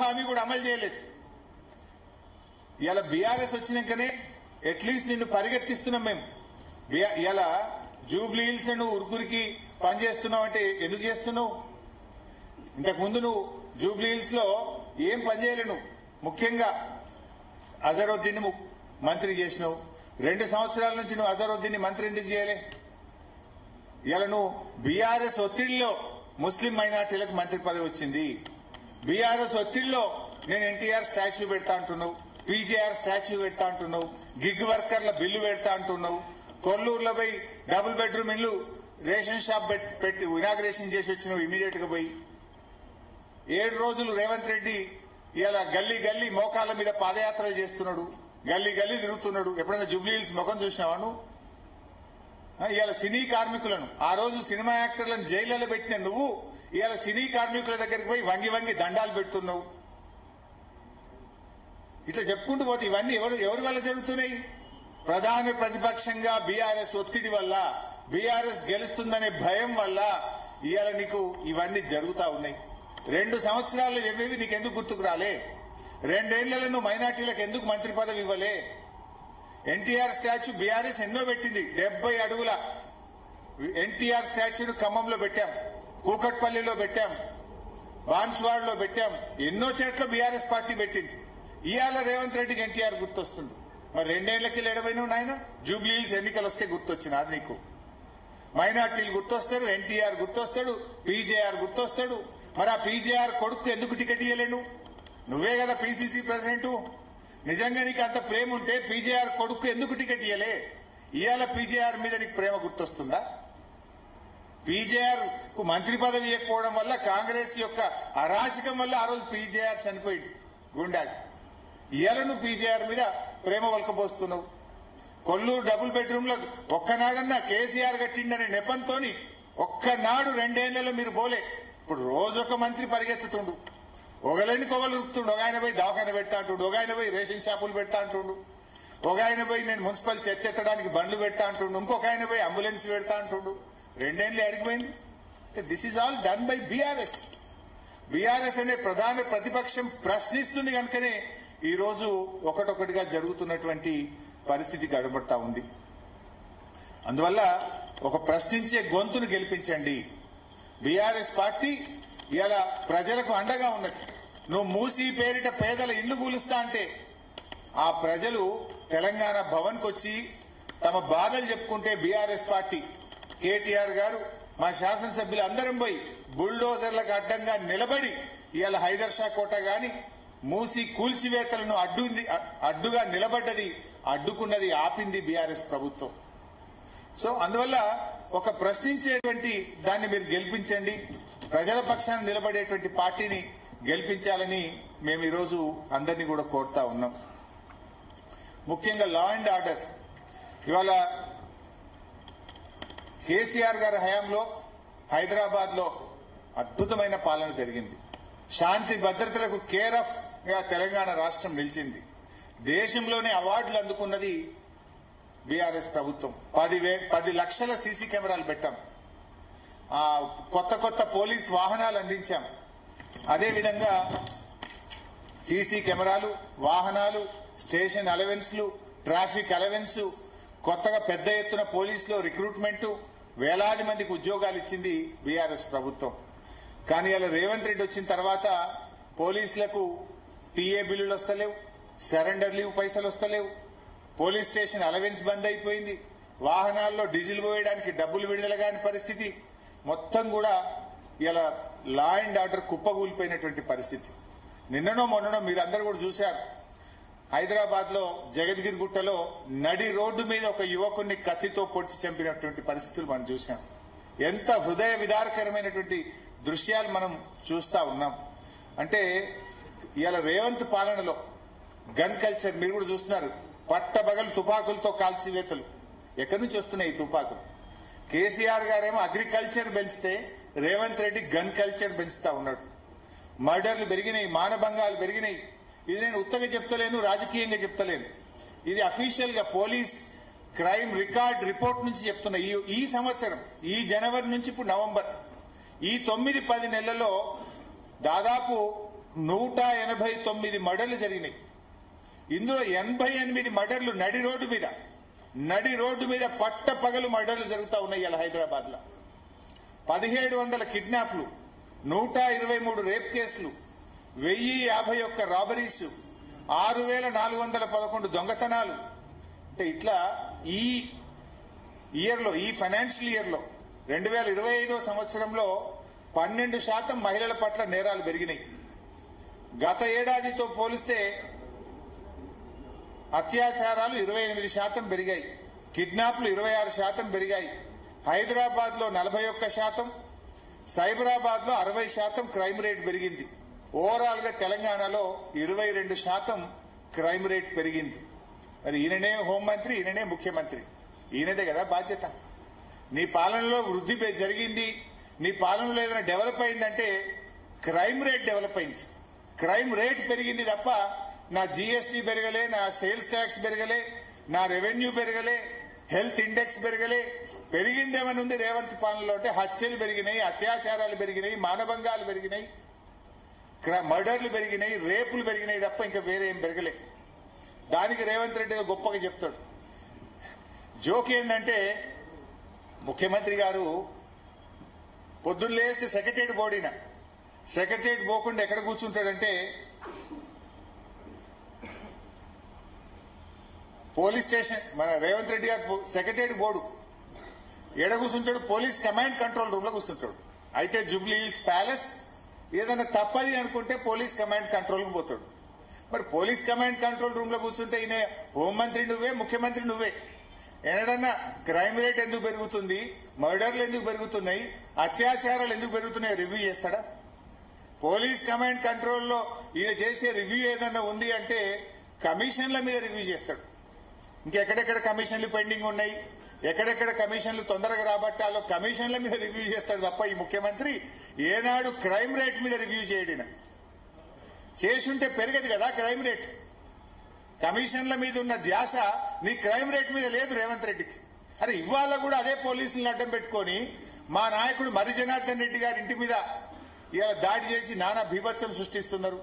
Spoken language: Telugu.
హామీ కూడా అమలు చేయలేదు. ఇలా బీఆర్ఎస్ వచ్చినాకనే అట్లీస్ట్ నిన్ను పరిగెత్తిస్తున్నాం మేము. ఇలా జూబ్లీ హిల్స్ నువ్వు ఉరుకురికి పనిచేస్తున్నావు అంటే ఎందుకు చేస్తున్నావు? ఇంతకుముందు నువ్వు జూబ్లీ హిల్స్ లో ఏం పనిచేయలేను. ముఖ్యంగా అజరుద్దీన్ మంత్రి చేసినావు. 2 సంవత్సరాల నుంచి నువ్వు అజరుద్దీన్ మంత్రి ఎందుకు చేయలే? ఇలా నువ్వు బీఆర్ఎస్ ఒత్తిడిలో ముస్లిం మైనార్టీలకు మంత్రి పదవి వచ్చింది. బీఆర్ఎస్ ఒత్తిడిలో నేను ఎన్టీఆర్ స్టాచ్యూ పెడతా అంటున్నావు, పీజేఆర్ స్టాచ్యూ పెడతా అంటున్నావు, గిగ్ వర్కర్ల బిల్లు పెడతా అంటున్నావు, కొల్లూరులో పోయి డబుల్ బెడ్రూమ్ ఇల్లు రేషన్ షాప్ పెట్టి ఇనాగ్రేషన్ చేసి వచ్చినావు ఇమీడియట్ గా పోయి. 7 రోజులు రేవంత్ రెడ్డి ఇలా గల్లీ గల్లీ మోకాళ్ళ మీద పాదయాత్రలు చేస్తున్నాడు, గల్లీ గల్లీ తిరుగుతున్నాడు. ఎప్పుడైనా జూబ్లీ హిల్స్ ముఖం చూసినావా నువ్వు? ఇవాళ సినీ కార్మికులను ఆ రోజు సినిమా యాక్టర్లను జైళ్లలో పెట్టిన నువ్వు ఇవాళ సినీ కార్మికుల దగ్గరికి పోయి వంగి వంగి దండాలు పెడుతున్నావు. ఇట్లా చెప్పుకుంటూ పోతే ఇవన్నీ ఎవరి వల్ల జరుగుతున్నాయి? ప్రధాన ప్రతిపక్షంగా బీఆర్ఎస్ ఒత్తిడి వల్ల, బీఆర్ఎస్ గెలుస్తుందనే భయం వల్ల ఇవాళ నీకు ఇవన్నీ జరుగుతా ఉన్నాయి. 2 సంవత్సరాలు ఇవేవి నీకు ఎందుకు గుర్తుకు రాలే? 2 ఏళ్లలో నువ్వు మైనార్టీలకు ఎందుకు మంత్రి పదవి ఇవ్వలే? ఎన్టీఆర్ స్టాచ్యూ బీఆర్ఎస్ ఎన్నో పెట్టింది. 70 అడుగుల ఎన్టీఆర్ స్టాచ్యూను ఖమ్మంలో పెట్టాం, కూకట్పల్లిలో పెట్టాం, బాన్స్వాడలో పెట్టాం, ఎన్నో చోట్ల బీఆర్ఎస్ పార్టీ పెట్టింది. ఇవాళ రేవంత్ రెడ్డికి ఎన్టీఆర్ గుర్తొస్తుంది. మరి 2 ఏళ్లకి లేడబోయినావు నాయన. జూబ్లీ హిల్స్ ఎన్నికలు వస్తే గుర్తొచ్చింది అది నీకు. మైనార్టీలు గుర్తొస్తారు, ఎన్టీఆర్ గుర్తొస్తాడు, పీజేఆర్ గుర్తొస్తాడు. మరి ఆ పీజేఆర్ కొడుకు ఎందుకు టికెట్ ఇవ్వలేను? నువ్వే కదా పీసీసీ ప్రెసిడెంట్. నిజంగా నీకు అంత ప్రేమ ఉంటే పీజేఆర్ కొడుకు ఎందుకు టికెట్ ఇవ్వలే? ఇవాళ పీజేఆర్ మీద నీకు ప్రేమ గుర్తొస్తుందా? పీజేఆర్ కు మంత్రి పదవి ఇవ్వకపోవడం వల్ల, కాంగ్రెస్ యొక్క అరాచకం వల్ల ఆ రోజు పీజేఆర్ చనిపోయింది గుండాకి. ఇవాళ నువ్వు పీజేఆర్ మీద ప్రేమ వలకపోస్తున్నావు. కొల్లూరు డబుల్ బెడ్రూమ్ లో ఒక్కనాడన్నా కేసీఆర్ కట్టిండనే నెపంతో ఒక్కనాడు 2 ఏళ్లలో మీరు పోలే. ఇప్పుడు రోజు ఒక మంత్రి పరిగెత్తుతుండు, ఒకళ్ళని కొగలు ఉరుకుతుండు. ఒక ఆయన పోయి దవాఖాన పెడతా అంటుండు, ఒక ఆయన పోయి రేషన్ షాపులు పెడతా అంటుండు, ఒక ఆయన పోయి నేను మున్సిపల్ చెత్త ఎత్తడానికి బండ్లు పెడతా అంటుండు, ఇంకొక ఆయన పోయి అంబులెన్స్ పెడతా అంటుండు. 2 ఏళ్ళు అడిగిపోయింది. This is all done by BRS. BRS అనే ప్రధాన ప్రతిపక్షం ప్రశ్నిస్తుంది కనుకనే ఈ రోజు ఒకటొకటిగా జరుగుతున్నటువంటి పరిస్థితి గడబడతా ఉంది. అందువల్ల ఒక ప్రశ్నించే గొంతును గెలిపించండి. బీఆర్ఎస్ పార్టీ ఇలా ప్రజలకు అండగా ఉన్నది. నువ్వు మూసీ పేరిట పేదల ఇల్లు కూలుస్తా అంటే ఆ ప్రజలు తెలంగాణ భవన్కి వచ్చి తమ బాధలు చెప్పుకుంటే బీఆర్ఎస్ పార్టీ కేటీఆర్ గారు మా శాసనసభ్యులు అందరం పోయి బుల్డోజర్లకు అడ్డంగా నిలబడి ఇవాళ హైదర్ షా కోట గాని మూసి కూల్చివేతలను అడ్డుగా నిలబడ్డది, అడ్డుకున్నది, ఆపింది బీఆర్ఎస్ ప్రభుత్వం. సో అందువల్ల ఒక ప్రశ్నించేటువంటి దాన్ని మీరు గెలిపించండి. ప్రజల పక్షాన నిలబడేటువంటి పార్టీని గెలిపించాలని మేము ఈరోజు అందరినీ కూడా కోరుతా ఉన్నాం. ముఖ్యంగా లా అండ్ ఆర్డర్ ఇవాళ కేసీఆర్ గారి హయాంలో హైదరాబాద్ లో అద్భుతమైన పాలన జరిగింది. శాంతి భద్రతలకు కేర్ ఆఫ్ గా తెలంగాణ రాష్ట్రం నిలిచింది. దేశంలోనే అవార్డులు అందుకున్నది బీఆర్ఎస్ ప్రభుత్వం. 10 లక్షల సీసీ కెమెరాలు పెట్టాం, కొత్త పోలీస్ వాహనాలు అందించాం. అదేవిధంగా సీసీ కెమెరాలు, వాహనాలు, స్టేషన్ అలవెన్స్లు, ట్రాఫిక్ అలవెన్స్, కొత్తగా పెద్ద ఎత్తున పోలీసులో రిక్రూట్మెంట్, వేలాది మందికి ఉద్యోగాలు ఇచ్చింది బీఆర్ఎస్ ప్రభుత్వం. కానీ ఇలా రేవంత్ రెడ్డి వచ్చిన తర్వాత పోలీసులకు టీఏ బిల్లులు వస్తలేవు, సరెండర్ లీవ్ పైసలు వస్తలేవు, పోలీస్ స్టేషన్ అలవెన్స్ బంద్ అయిపోయింది, వాహనాల్లో డీజిల్ పోయడానికి డబ్బులు విడుదల కాని పరిస్థితి. మొత్తం కూడా ఇలా లా అండ్ ఆర్డర్ కుప్పగూలిపోయినటువంటి పరిస్థితి. నిన్ననో మొన్ననో మీరు అందరూ కూడా చూశారు, హైదరాబాద్ లో జగద్గిరి గుట్టలో నడి రోడ్డు మీద ఒక యువకుడిని కత్తితో పొడిచి చంపినటువంటి పరిస్థితులు మనం చూసాం. ఎంత హృదయ విదారకరమైనటువంటి దృశ్యాలు మనం చూస్తా ఉన్నాం. అంటే ఇవాళ రేవంత్ పాలనలో గన్ కల్చర్ మీరు కూడా చూస్తున్నారు. పట్టబగలు తుపాకులతో కాల్చివేతలు. ఎక్కడి నుంచి వస్తున్నాయి ఈ తుపాకులు? కేసీఆర్ గారేమో అగ్రికల్చర్ పెంచితే రేవంత్ రెడ్డి గన్ కల్చర్ పెంచుతా ఉన్నాడు. మర్డర్లు పెరిగినాయి, మానభంగాలు పెరిగినాయి. ఇది నేను ఉత్తగా చెప్తలేను, రాజకీయంగా చెప్తలేను. ఇది అఫీషియల్ గా పోలీస్ క్రైమ్ రికార్డ్ రిపోర్ట్ నుంచి చెప్తున్నా. ఈ సంవత్సరం ఈ జనవరి నుంచి ఇప్పుడు నవంబర్, ఈ 9-10 నెలల్లో దాదాపు 189 మర్డర్లు జరిగినాయి. ఇందులో 88 మర్డర్లు నడి రోడ్డు మీద పట్ట పగలు మర్డర్లు జరుగుతూ ఉన్నాయి ఇలా హైదరాబాద్ లో. 1700 కిడ్నాప్లు, 123 రేప్ కేసులు, 1051 రాబరీస్, 6411 దొంగతనాలు. అంటే ఇట్లా ఈ ఫైనాన్షియల్ ఇయర్లో 2025 సంవత్సరంలో 12% మహిళల పట్ల నేరాలు పెరిగినాయి. గత ఏడాదితో పోలిస్తే అత్యాచారాలు 28% పెరిగాయి, కిడ్నాప్లు 26% పెరిగాయి. హైదరాబాద్ లో 41%, సైబరాబాద్ లో 60% క్రైమ్ రేట్ పెరిగింది. ఓవరాల్ గా తెలంగాణలో 22% క్రైమ్ రేట్ పెరిగింది. మరి ఈయననే హోంమంత్రి, ఈయననే ముఖ్యమంత్రి, ఈయనదే కదా బాధ్యత. నీ పాలనలో వృద్ధి జరిగింది, నీ పాలనలో ఏదైనా డెవలప్ అయిందంటే క్రైమ్ రేట్ డెవలప్ అయింది, క్రైమ్ రేట్ పెరిగింది తప్ప నా జీఎస్టీ పెరగలే, నా సేల్స్ ట్యాక్స్ పెరగలే, నా రెవెన్యూ పెరగలే, హెల్త్ ఇండెక్స్ పెరగలే. పెరిగిందేమని ఉంది రేవంత్ పాలనలో అంటే హత్యలు పెరిగినాయి, అత్యాచారాలు పెరిగినాయి, మానభంగాలు పెరిగినాయి, మర్డర్లు పెరిగినాయి, రేపులు పెరిగినాయి తప్ప ఇంకా వేరే ఏం పెరగలే. దానికి రేవంత్ రెడ్డి గొప్పగా చెప్తాడు. జోక్ ఏంటంటే ముఖ్యమంత్రి గారు పొద్దున్న లేస్తే సెక్రటరియట్ పోకుండా ఎక్కడ కూర్చుంటాడంటే పోలీస్ స్టేషన్. మన రేవంత్ రెడ్డి గారు సెక్రటరియట్ బోర్డు ఎడ కూర్చుంటాడు? పోలీస్ కమాండ్ కంట్రోల్ రూమ్ లో కూర్చుంటాడు. అయితే జూబ్లీ హిల్స్ ప్యాలెస్ ఏదైనా తప్పది అనుకుంటే పోలీస్ కమాండ్ కంట్రోల్ కు పోతాడు. మరి పోలీస్ కమాండ్ కంట్రోల్ రూమ్ లో కూర్చుంటే ఈయన హోంమంత్రి నువ్వే, ముఖ్యమంత్రి నువ్వే. ఏడన్నా క్రైమ్ రేట్ ఎందుకు పెరుగుతుంది, మర్డర్లు ఎందుకు పెరుగుతున్నాయి, అత్యాచారాలు ఎందుకు పెరుగుతున్నాయి రివ్యూ చేస్తాడా? పోలీస్ కమాండ్ కంట్రోల్లో ఈయన చేసే రివ్యూ ఏదన్నా ఉంది అంటే కమిషన్ల మీద రివ్యూ చేస్తాడు. ఇంకెక్కడెక్కడ కమిషన్లు పెండింగ్ ఉన్నాయి, ఎక్కడెక్కడ కమిషన్లు తొందరగా రాబట్టాలో కమిషన్ల మీద రివ్యూ చేస్తాడు తప్ప ఈ ముఖ్యమంత్రి ఏనాడు క్రైమ్ రేట్ మీద రివ్యూ చేయడిన. చేసుంటే పెరగదు కదా క్రైమ్ రేట్. కమిషన్ల మీద ఉన్న ధ్యాస నీ క్రైమ్ రేట్ మీద లేదు రేవంత్ రెడ్డికి. అరే ఇవాళ కూడా అదే పోలీసులను అడ్డం పెట్టుకొని మా నాయకుడు మరి జనార్దన్ రెడ్డి గారి ఇంటి మీద ఇలా దాడి చేసి నానా బీభత్సం సృష్టిస్తున్నారు.